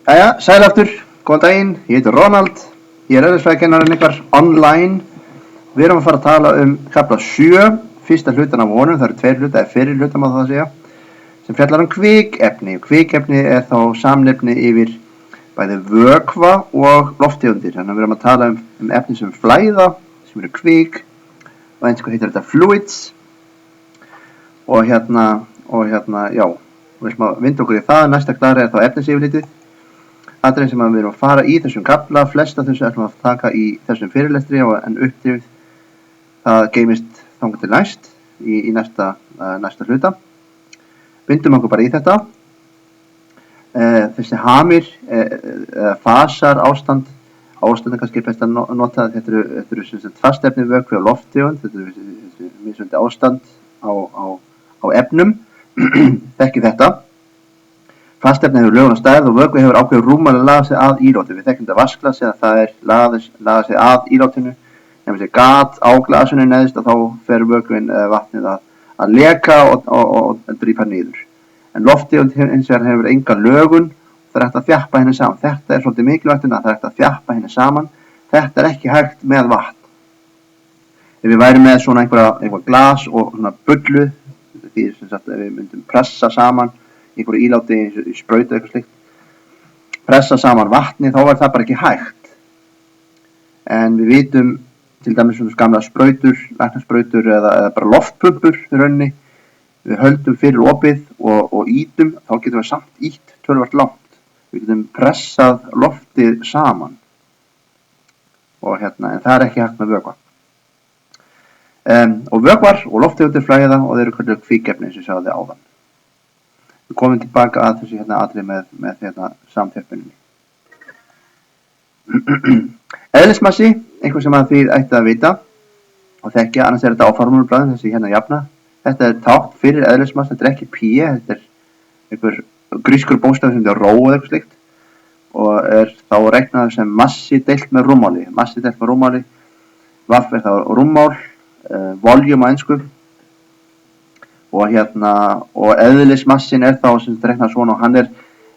Jæja, sæl aftur, góðan daginn, ég heiti Ronald, ég er eðlisfræðikennarinn ykkar online. Við erum að fara að tala kafla 7, fyrsta hlutan af honum, það eru 2 hluta, eða fyrri hluta má það segja, sem fjallar kvikefni. Kvikefni er þá samnefni yfir bæði vökva og lofttegundir, þannig að við erum að tala efni sem flæða, sem eru kvik, og eins og heitir þetta fluids, og já, við ætlum að vinda okkur í það. Næsta klara er þá efnisyfirlitið. Atriði sem við erum að fara í þessum kafla, flesta þessu ætlum að taka í þessum fyrirlestri, en uppdrifið það geymist þangað til næst í næsta hluta. Vindum okkur bara í þetta. Þessi hamir, fasar ástand er kannski best að nota. Þetta eru fastefni, vökvi og lofttegund. Þetta eru mismunandi ástand á efnum. Þekki þetta. Fastefni hefur lögun og stærð og vökvi hefur ákveðið rúmmáli laga sig að ílátu. Við þekkjum þetta vaskglas eða það er laga sig að ílátinu. Ef við séum gat á glasinu neðst og þá fer vökvin eða vatnið að leka og drýpa niður. En lofttegund hins vegar hefur enga lögun, það er hægt að þjappa henni saman. Þetta er svolítið mikilvægt að það er hægt að þjappa henni saman. Þetta er ekki hægt með vatn. Ef við værum með svona einhver glas og svona bullu, því ef við myndum pressa saman einhverju íláti í sprautu eitthvað slíkt, pressa saman vatni, þá er það bara ekki hægt. En við vitum til dæmis svona gamla sprautur, læknasprautur eða bara loftpumpur í rauninni, við höldum fyrir opið og ítum, þá getum við samt ítt töluvert langt. Við getum pressað loftið saman. En það er ekki hægt með vökva. Og vökvar og lofttegundir flæða og þeir eru kölluð kvikefni sem ég sagði áðan. Við komum tilbaka að þessu atriði með samþjöppuninni. Eðlismassi, einhver sem að þið ætti að vita og þekkja, annars er þetta á formúlublaðinu, þessi jafna. Þetta er tákn fyrir eðlismassa, þetta er ekki pí, þetta er einhver grískur bókstafi sem þetta er ró eða eitthvað slíkt og er þá reiknað sem massi deilt með rúmmáli. Massi deilt með rúmmáli, vaff er þá rúmmál, voljum á ensku og eðlismassin er þá sem þetta reiknað svona og hann er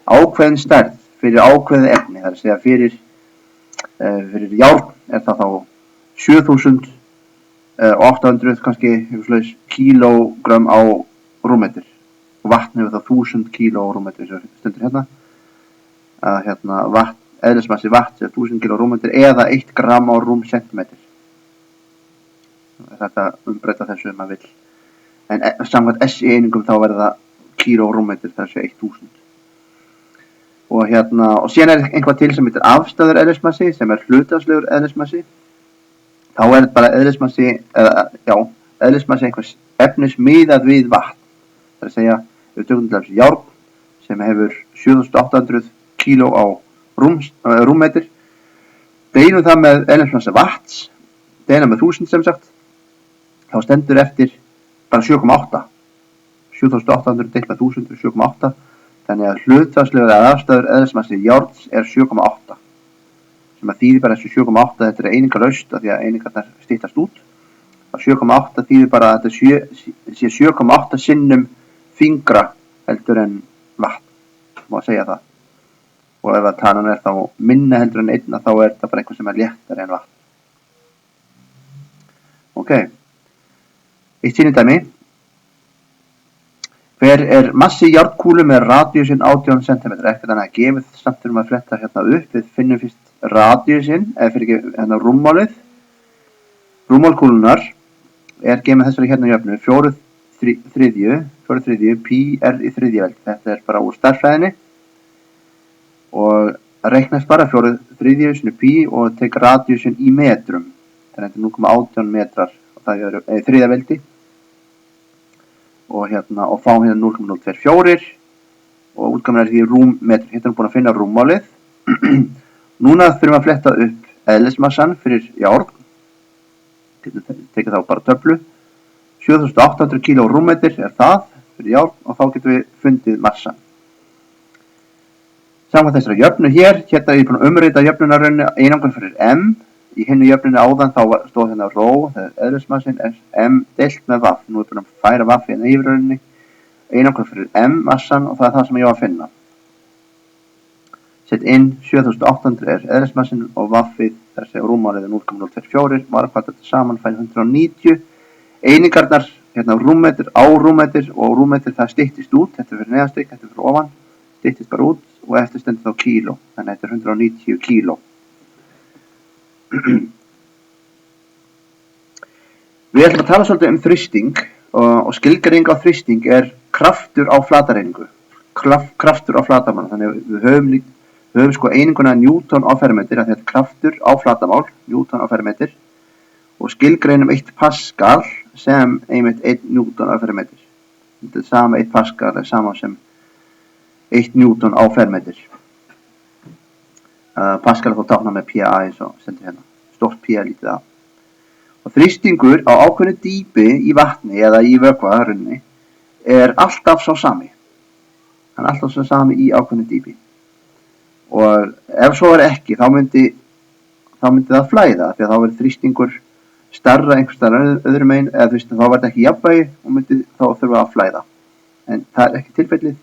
ákveðin stærð fyrir ákveðið efni. Það er að segja fyrir járn er það þá 7800 kannski kílógrömm á rúmmetri og vatn hefur það 1000 kíló á rúmmetri sem stendur eðlismassi vatn er 1000 kíló á rúmmetri eða 1 gramm á rúmsentimetri. Þetta umbreyta þessu ef maður vill. En samkvæmt SI einingum þá verður það kíló á rúmmetri, það er 1000. Og síðan er einhvað til sem heitir afstæður eðlismassi sem er hlutfallslegur eðlismassi. Þá er þetta bara eðlismassi einhvers efnis miðað við vatn. Það er að segja, við tökum til þessi járn sem hefur 7800 kíló á rúmmetri. Deilum það með eðlismassi vatns, deilum með 1000 sem sagt, þá stendur eftir bara 7,8. 7800 deilt með 1000 er 7,8. Þannig að hlutfallslegur eða afstæður eðlismassi járns er 7,8. Sem að þýðir bara þessu 7,8, þetta er einingalaust af því að einingarnar styttast út. Og 7,8 þýðir bara að þetta sé 7,8 sinnum þyngra heldur en vatn, má segja það. Og ef að talan er þá minna heldur en 1, þá er það bara eitthvað sem er léttari en vatn. Ok, eitt sýnidæmi. Hver er massi járnkúlu með radíusinn 18 cm? Ekkert annað gefið, samt þurfum að fletta upp. Við finnum fyrst radíusinn, eða fyrir ekki rúmmálið. Rúmmálkúlunar er gefið þessari jöfnu 4/3 pi r í þriðja veldi. Þetta er bara úr stærðfræðinni og reiknast bara 4/3 sinni pi og tek radíusinn í metrum. Þannig að þetta er 0,18 metrar og það er þriðja veldi. Og fá 0,024 og útgáfan er því rúmmetri. Hérna erum búin að finna rúmmálið. Núna þurfum að fletta upp eðlismassan fyrir járn. Tekið þá bara töflu. 7800 kíló rúmmetri er það fyrir járn og þá getum við fundið massan. Samkvæmt þessari jöfnu hér er ég búin að umrita jöfnunarrauninni einangur fyrir m. Í hinnu jöfnunni áðan þá stóð ró, þegar eðlismassin er m deilt með vaff. Nú er búin að færa vaff í yfirrauninni. Einangur fyrir m massan og það er það sem ég á að finna. Sett inn 7800 er eðlismassin og vaffið, þar segja rúmmálið 0,024, margfalda þetta saman fær 190. Einingarnar, hérna rúmmetr, á rúmmetr og rúmmetr það styttist út, þetta fyrir neðastrik, þetta fyrir ofan, styttist bara út og eftir stendur þá kíló, þannig að þetta er 190 kíló. Við ætlum að tala svolítið þrýsting og skilgreining á þrýsting er kraftur á flatareiningu, kraftur á flatarmál, þannig að við höfum sko eininguna Newton á fermetr, að þetta er kraftur á flatarmál, Newton á fermetr, og skilgreinum 1 Pascal sem einmitt 1 Newton á fermetr. Þetta er sama 1 Pascal er sama sem 1 Newton á fermetr. Pascal er þá táknað með PA eins og stendur hérna, stórt P lítið A. Og þrýstingur á ákveðnu dýpi í vatni eða í vökvarunni er alltaf sá sami. Hann er alltaf sá sami í ákveðnu dýpi. Og ef svo er ekki, þá myndi það flæða, því að þá verður þrýstingur stærra einhvers staðar öðrum megin, eða þú veist, þá verður ekki jafnvægi og myndi þá þurfa að flæða. En það er ekki tilfellið,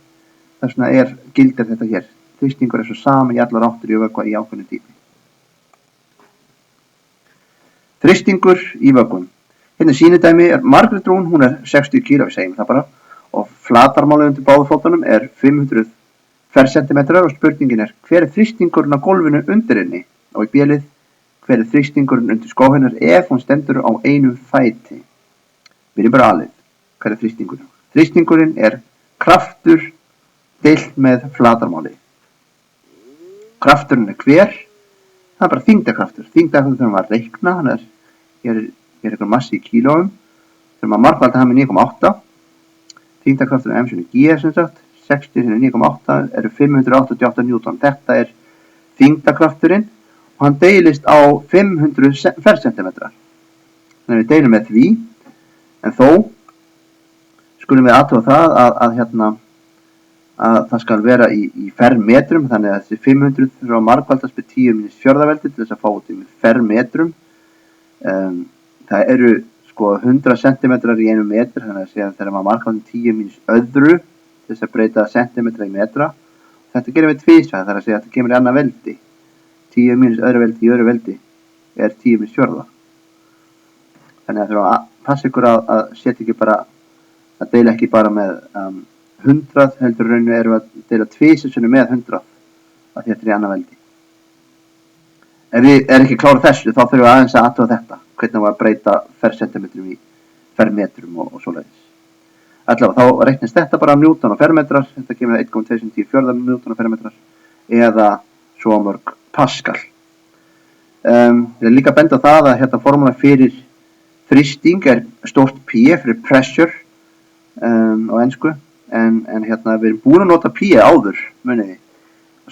þess vegna gildir þetta hér. Þrýstingur er svo sami í allar áttir í vökva í ákveðnu dýpi. Þrýstingur í vökvum. Hérna sýnidæmi er Margrét Rún, hún er 60 kíló, við segjum það bara, og flatarmálið undir báðufótunum er 500 fercentimetrar og spurningin er hver er þrýstingurinn á gólfinu undir henni og í bélið hver er þrýstingurinn undir skó hennar ef hún stendur á einum fæti. Byrjum bara alið. Hver er þrýstingurinn? Þrýstingurinn er kraftur deilt með flatarmáli. Krafturinn er hver? Það er bara þyngdarkraftur. Þyngdarkraftur þurfum að reikna, hann er einhver massi í kílóum. Þurfum að margfalda hann með 9,8. Þyngdarkraftur er m sinni g sem sagt. 60 sinni 9,8 eru 588 Newton. Þetta er þyngdarkrafturinn og hann deilist á 500 fercentimetrar. Þannig við deilum með því, en þó skulum við athuga það að það skal vera í fermetrum, þannig að þessi 500 þurfa að margfaldast með 10 minus fjórðaveldi til þess að fá út í fermetrum. Það eru sko 100 centimetrar í 1 metr, þannig að segja þegar maður margfaldar 10 minus öðru til þess að breyta sentimetra í metra. Þetta gerum við tvísvæð, þar að segja að þetta kemur í annað veldi. 10 minus öðru veldi í öðru veldi er 10 minus fjórða. Þannig að þurfa að passa ykkur að setja ekki bara, að deila ekki bara með 100, heldur rauninu erum við að deila tvísvæðinu með 100, að þetta er í annað veldi. Ef við erum ekki klára þessu, þá þurfum við aðeins að athuga þetta, hvernig við að breyta fercentimetrum í fermetrum og svoleiðis. Allavega, þá reiknist þetta bara Newton á fermetrar, þetta kemur 1,214 Newton á fermetrar, eða svo mörg Pascal. Ég er líka að benda á það að hérna formúla fyrir þrýsting er stórt P fyrir pressure á ensku, en hérna við erum búin að nota P áður, muniði.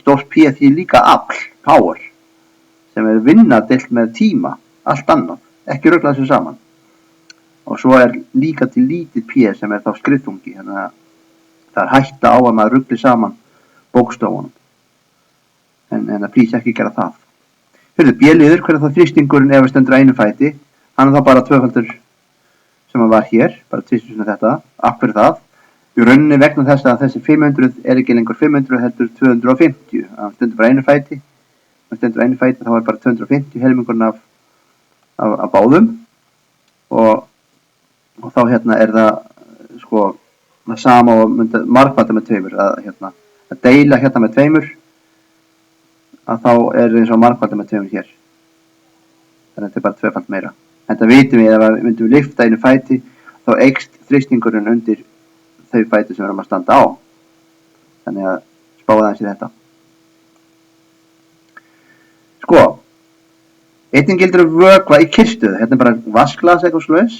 Stórt P því líka afl, power, sem er vinna deilt með tíma, allt annað, ekki rugla þessu saman. Og svo er líka til lítið P sem er þá skriðþungi, þannig að það er hætta á að maður rugli saman bókstofunum. En það plís ekki gera það. Hörðu, B-liður, hver er þá þrýstingurinn ef við stendur á einu fæti? Hann er þá bara tvöfaldur sem hann var hér, bara tvistur svona þetta. Af hverju það? Í rauninni vegna þess að þessi 500 er ekki lengur 500, heldur 250. Hann stendur bara á einu fæti. Hann stendur á einu fæti, þá er bara 250 helmingurinn af báðum. Og þá hérna er það sko það sama og margfalda með tveimur, að deila hérna með tveimur, að þá er eins og margfalda með tveimur hér. Þannig að þetta er bara tvöfald meira. En það vitum við, ef við myndum lyfta einu fæti, þá eykst þrýstingurinn undir þau fæti sem við erum að standa á. Þannig að spáða aðeins í þetta. Sko, einnig gildir vökva í kyrrstöðu, hérna er bara vaskglas eitthvað svoleiðis,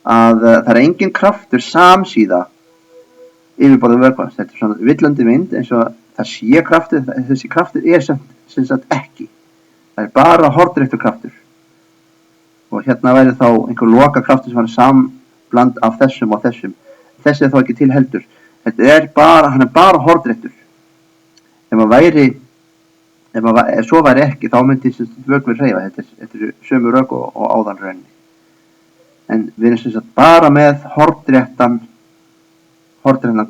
að það er engin kraftur samsíða yfirborðið vökvans. Þetta er svona villandi mynd eins og það sé kraftur, þessi kraftur er sem sagt ekki. Það er bara hornréttur kraftur. Og hérna væri þá einhver loka kraftur sem var sambland af þessum og þessum. Þessi er þá ekki til heldur. Þetta er bara, hann er bara hornréttur. Ef svo væri ekki, þá myndi vökvinn hreyfa. Þetta er sömu rök og áðan rauninni. En við erum sem sagt bara með hornréttan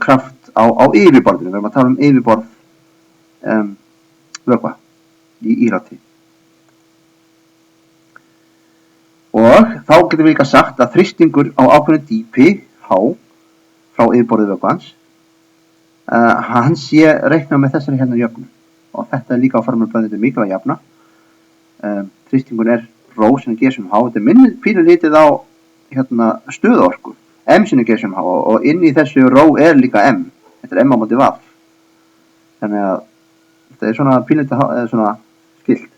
kraft á yfirborðinu. Við erum að tala yfirborð vökva í íláti. Og þá getum við líka sagt að þrýstingur á ákveðnu dýpi, H, frá yfirborði vökvans, hann sé reiknað með þessari hérna jöfnu. Og þetta líka á formúlublaðinu mikilvæg jafna. Þrýstingur ró sinni G sum H. Þetta minnir pínulítið á hérna stöðuorku, M sinni G sum H, og inn í þessu ró líka M. Þetta M á móti V. Þannig að þetta svona pínulítið svona skilt.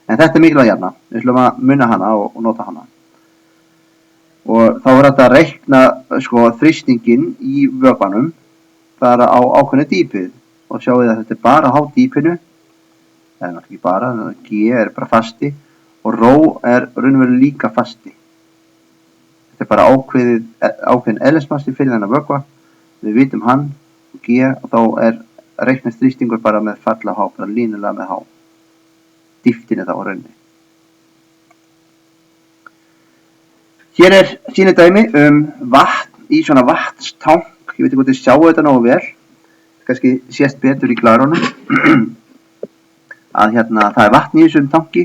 En þetta mikilvæg jafna. Við ætlum að muna hana og nota hana. Og þá þetta að reikna þrýstingin í vökvanum bara á ákveðnu dýpið. Og sjáu að þetta bara á dýpinu. Það náttúrulega ekki bara, G bara fasti og ró raunverulega líka fasti. Þetta bara ákveðin eðlismassi fyrir þennan vökva. Við vitum hann og G og þá reiknast þrýstingur bara með falla H, bara línulega með H. Dýptinni þá á rauninni. Hér sýnidæmi vatn í svona vatnstank. Ég veit ekki hvort þið sjáu þetta nógu vel. Kannski sést betur í glarunum. Að hérna, það vatn í þessum tanki.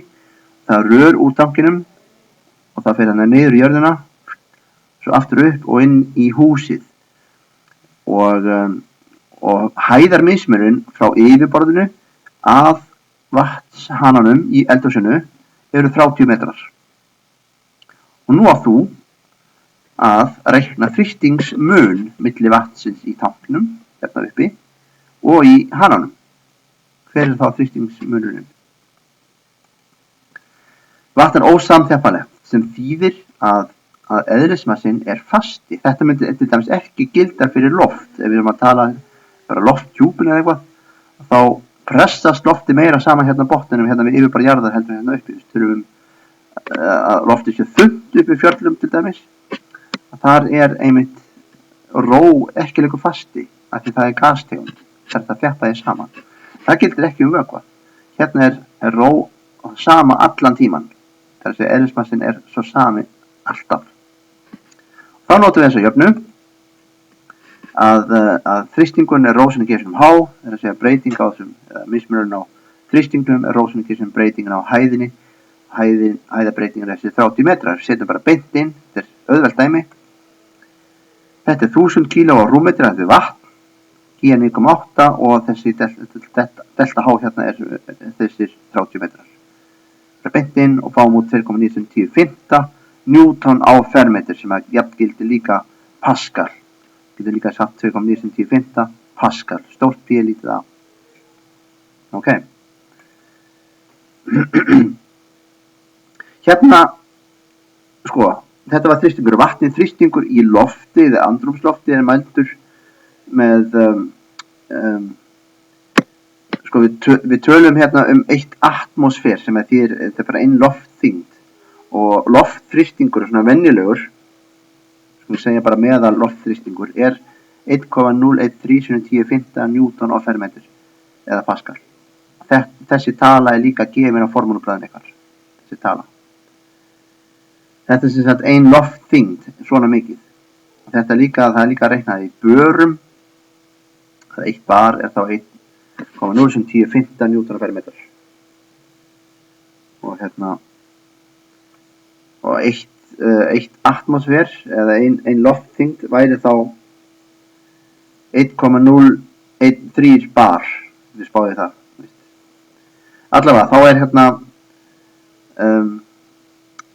Það rör úr tankinum. Og það fer hann niður í jörðina. Svo aftur upp og inn í húsið. Og hæðarmismunurinn frá yfirborðinu að vatnshananum í eldhúsinu eru 30 metrar. Og nú átt þú að reikna þrýstingsmun milli vatnsins í tanknum, hérna uppi, og í hananum. Hver þá þrýstingsmunurinn? Vatn ósamþjappalegt, sem þýðir að eðlismassinn fasti. Þetta myndi til dæmis ekki gilda fyrir loft. Ef við erum að tala bara lofthjúpin eða eitthvað, þá pressast lofti meira saman hérna á botninum, hérna við yfirborði jarðar heldur hérna uppi. Við þurfum að loftið sé þunnt uppi í fjöllum til dæmis. Þar einmitt ró ekki lengur fasti, af því það gastegund. Þetta þjappa saman. Það gildir ekki vökva. Hérna ró sama allan tíman. Það að eðlismassin svo sami alltaf. Þá notum við þessa jöfnu að þrýstingun ró sinni G sum H, það að segja breyting á þessum, mismunurinn á þrýstingnum ró sinni G sum breytingin á hæðinni, hæðabreytingin þessi 30 metrar, setjum bara beint inn, þetta auðvelt dæmi. Þetta 1000 kíló á rúmmetri, þetta vatn, G 9,8 og þessi delta H hérna þessir 30 metrar. Það beint inn og fáum út 2,910 Newton á fermetr sem jafngildir líka Pascal. Getur líka sagt 2,910 Pascal. Stórt P lítið A. Ok. Hérna, þetta var þrýstingur vatni. Þrýstingur í lofti, eða andrúmslofti mældur með, við tölum hérna 1 atmosfér sem þetta bara einn loftþyngd. Og loftþrýstingur svona venjulegur, við segja bara meðal loftþrýstingur, 1,01310 Newton á fermetr eða Pascal. Þessi tala líka gefin á formúlublaðinu ykkar. Þessi tala. Þetta sem sagt ein loftþyngd, svona mikið. Þetta það líka reiknað í börum. Það 1 bar þá 1,010 Newton á fermetr. Og hérna og eitt atmosfér eða ein loftþyngd væri þá 1,013 bar, við spáðum það. Allavega, þá hérna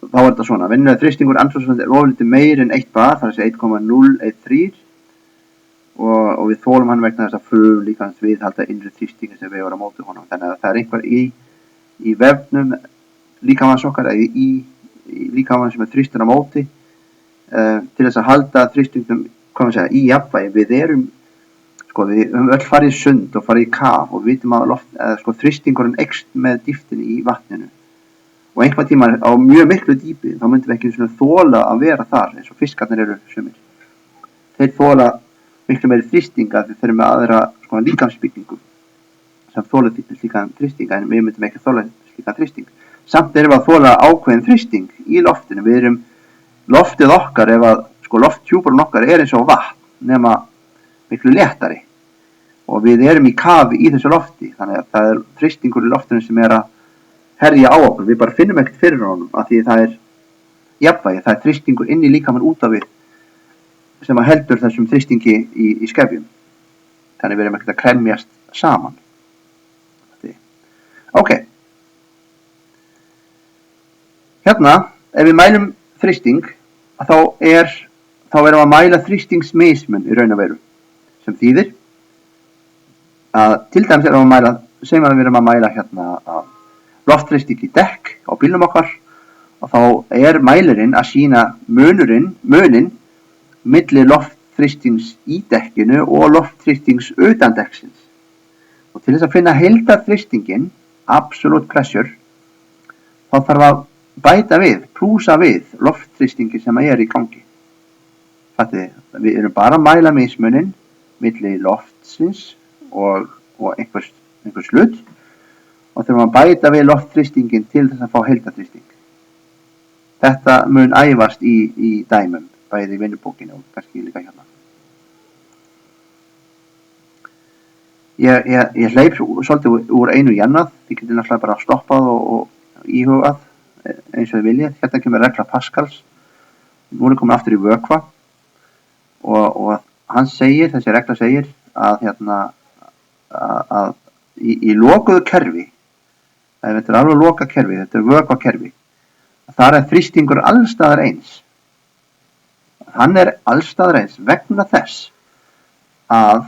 þá þetta svona, venjulega þrýstingur andrúmsloftsins ofurlítið meir en 1 bar, það er 1,013 og við þolum hann vegna þess að frum líka hans viðhalda innri þrýstingi sem við vorum á móti honum. Þannig að það einhver í vefnum líkamans okkar eða í líkamann sem þrýstur á móti til þess að halda þrýstingnum í jafnvægi. Við höfum öll farið í sund og farið í kaf og við vitum að þrýstingurinn eykst með dýptinni í vatninu. Og einhvern tíma á mjög miklu dýpi þá myndum við ekki þola að vera þar eins og fiskarnir eru sumir. Þeir þola miklu meiri þrýstinga því þeir eru með aðra líkamsbyggingu sem þola slíkan þrýstinga en við myndum ekki þola slíkan þrýsting. Samt erum við að þola ákveðin þrýsting í loftinu. Loftið okkar, lofthjúpurinn okkar eins og vatn nema miklu léttari. og við erum í kafi í þessu lofti, þannig að það þrýstingur í loftinu sem að herja á okkur. Við bara finnum ekkert fyrir honum af því það jafnvægi, það þrýstingur inn í líkamann út af við sem að heldur þessum þrýstingi í skefjum. Þannig við erum ekkert að kremjast saman. Ok. Hérna, ef við mælum þrýsting, þá erum við að mæla þrýstingsmismun í raun og veru, sem þýðir að til dæmis erum við að mæla, segjum að við erum að mæla hérna loftþrýsting í dekk á bílnum okkar, og þá mælirinn að sýna munin milli loftþrýstings í dekkinu og loftþrýstings utan dekksins. Og til þess að finna heildarþrýstingin, absolute pressure, þá þarf að bæta við, plúsa við loftþrýstingi sem í gangi. Fattiði, við erum bara að mæla mismunin milli loftsins og einhvers hlut og þurfum að bæta við loftþrýstingin til þess að fá heildarþrýsting. Þetta mun æfast í dæmum, bæði í vinnubókinu og kannski líka hérna. Ég hleyp svolítið úr einu í annað, þið getur náttúrulega bara stoppað og íhugað eins og þið viljið. Hérna kemur regla Pascals, nú komin aftur í vökva og þessi regla segir að að í lokuðu kerfi, þetta alveg lokað kerfi, þetta vökva kerfi, þar þrýstingur allstaðar eins. Hann allstaðar eins vegna þess að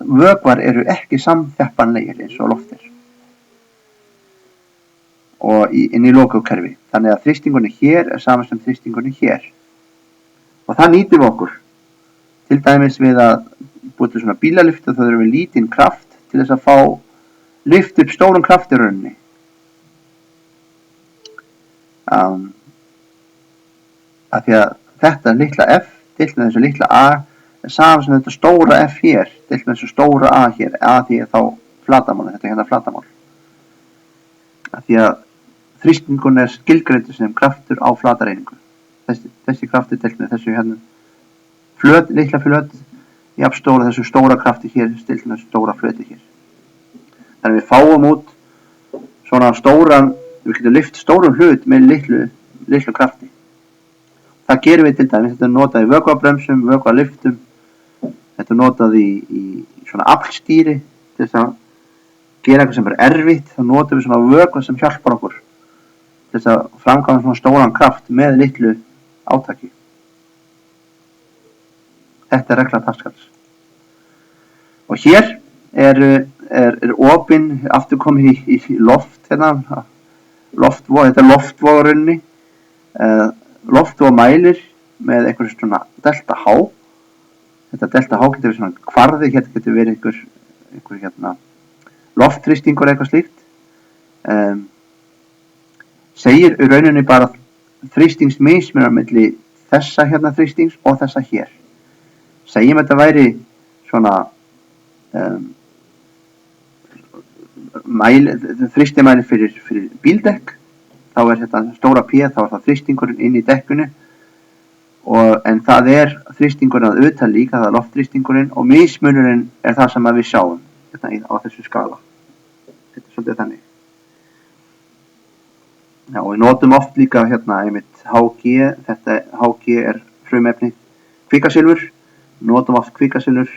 vökvar eru ekki samþjappanlegir eins og loftir og inn í lokuðu kerfi. Þannig að þrýstingurinn hér sama sem þrýstingurinn hér. Og það nýtum við okkur. Til dæmis við að búa til svona bílalyftu, þá þurfum við lítinn kraft til þess að fá lyft upp stóran kraft í rauninni. Af því að þetta litla F deilt með þessu litla A saman sem þetta stóra F hér, deilt með þessu stóra A hér, A því þá flatamál, þetta hérna flatamál. Af því að þrýstingun skilgreindur sem kraftur á flatareiningu. Þessi kraftur deilt með þessu hérna litla flöt, jafnstóra þessu stóra krafti hér, deilt með þessu stóra flöti hér. Þannig við fáum út svona stóran, við getum lyft stórum hlut með litlu krafti. Það gerum við til dæmis, þetta notað í vökvabremsum, vökvalyftum, þetta notað í svona aflstýri til þess að gera eitthvað sem erfitt, þá notum við svona vökva sem hjálpar okkur til þess að framkvæma svona stóran kraft með litlu átaki. Þetta regla Pascals. Og hér opin, aftur komið í loft hérna, þetta loftvogurunni, loftvogmælir með einhvers svona delta H. Þetta delta H getur verið svona kvarði, hérna getur verið einhver hérna loftþrýstingur eitthvað slíkt. Segir í rauninni bara þrýstingsmismunar milli þessa hérna þrýstings og þessa hér. Segjum þetta væri svona þrýstimæli fyrir bíldekk, þá þetta stóra P, þá það þrýstingurinn inn í dekkunu, en það þrýstingurinn að utan líka, það loftþrýstingurinn, og mismunurinn það sem við sjáum á þessu skala. Þetta svolítið þannig. Já, og við notum oft líka hérna einmitt Hg, þetta Hg frumefnið kvikasilfur, notum oft kvikasilfur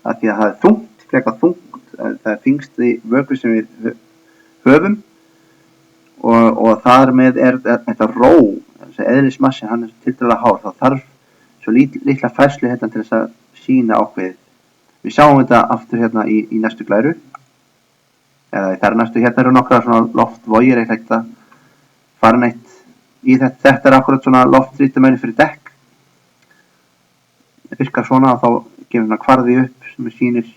af því að það þungt, frekar þungt, það þyngst í vökvi sem við höfum og þar með þetta ró, þessi eðlismassi, hann tiltölulega hár, þá þarf svo litla færslu hérna til þess að sýna ákveðið. Við sjáum þetta aftur hérna í næstu glæru, eða í þar næstu, hérna eru nokkra svona loftvogir, eitthvað að fara neitt í þetta. Þetta akkurat svona loftþrýstimæli fyrir dekk. Það virkar svona og þá gefur svona kvarði upp sem sýnir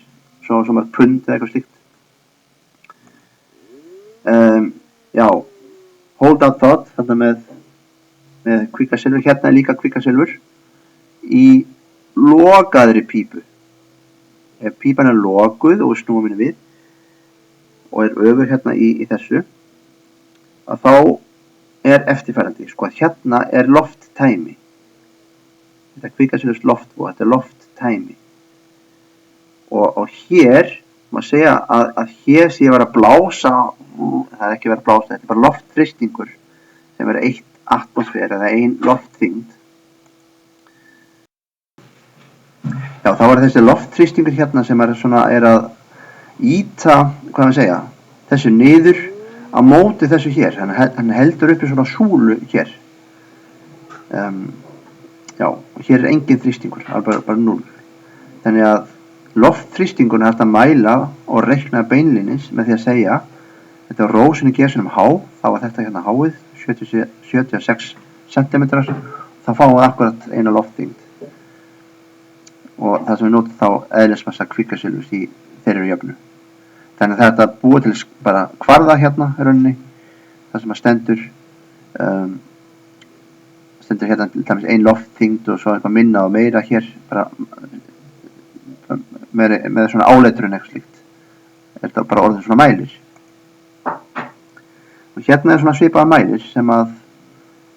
svo pund eða eitthvað slíkt. Já, hold out thought, þetta með kvikasilfur, hérna líka kvikasilfur í lokaðri pípu. Ef pípan lokuð og við snúum henni við og öfur hérna í þessu, að þá eftirfærandi, sko, hérna lofttæmi. Þetta kvikasilfurs loftvog, þetta lofttæmi. og hér má segja að hér sé ég vera að blása, það er ekki verið að blása, þetta er bara loftþrýstingur sem er 1 atmosfér eða 1 loftþyngd. Já, þá er þessi loftþrýstingur hérna sem er að ýta, hvað maður segja, þessu niður á móti þessu hér. Hann heldur uppi svona súlu hér. Já, og hér er engin þrýstingur, bara 0. Þannig að loftþrýstingurinn er hægt að mæla og reikna beinlínis með því að segja þetta er ró sinni G sinnum H, þá var þetta hérna H-ið, 76 cm, þá fáum við akkurat eina loftþyngd. Og það sem við notum þá eðlismassa kvikasilfurs í þeirri jöfnu. Þannig að þetta búið til bara kvarða hérna í rauninni, það sem að stendur hérna til dæmis 1 loftþyngd og svo eitthvað minna og meira hér, bara með svona áleitrun eitthvað slíkt. Þetta er bara orðin svona mælir. Og hérna er svona svipaða mælir sem að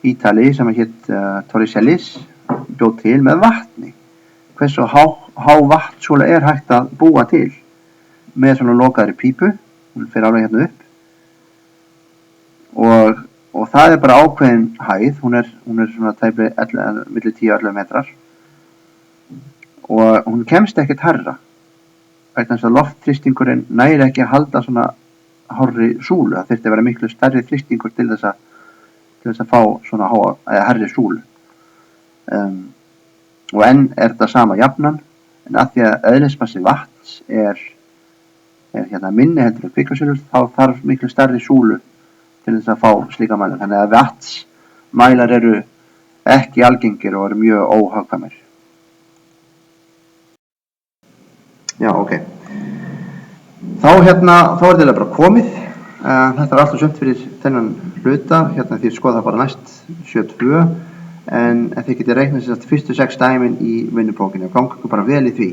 Ítali sem að hétt Torricellis bjóð til með vatni. Hversu há vatnsúla er hægt að búa til með svona lokaðri pípu, hún fer alveg hérna upp og það er bara ákveðin hæð, hún er svona tæplega milli 10-11 metrar og hún kemst ekkert hærra vegna þess að loftþrýstingurinn næri ekki að halda svona hárri súlu, það þyrfti að vera miklu stærri þrýstingur til þess að fá svona hærri súlu. Og enn er þetta sama jafnan, en að því að eðlismassi vatns er hérna minni heldur en kvikasilfurs, þá þarf miklu stærri súlu til þess að fá slíka mælar. Þannig að vatnsmælar eru ekki algengir og eru mjög óhagkvæmir. Já, ok. Þá er þetta bara komið. Þetta er alltaf sumt fyrir þennan hluta, hérna því skoða það bara næst 7.2. En þið getið reiknað sér fyrstu 6 dæmin í vinnubókinni og gangi ykkur bara vel í því.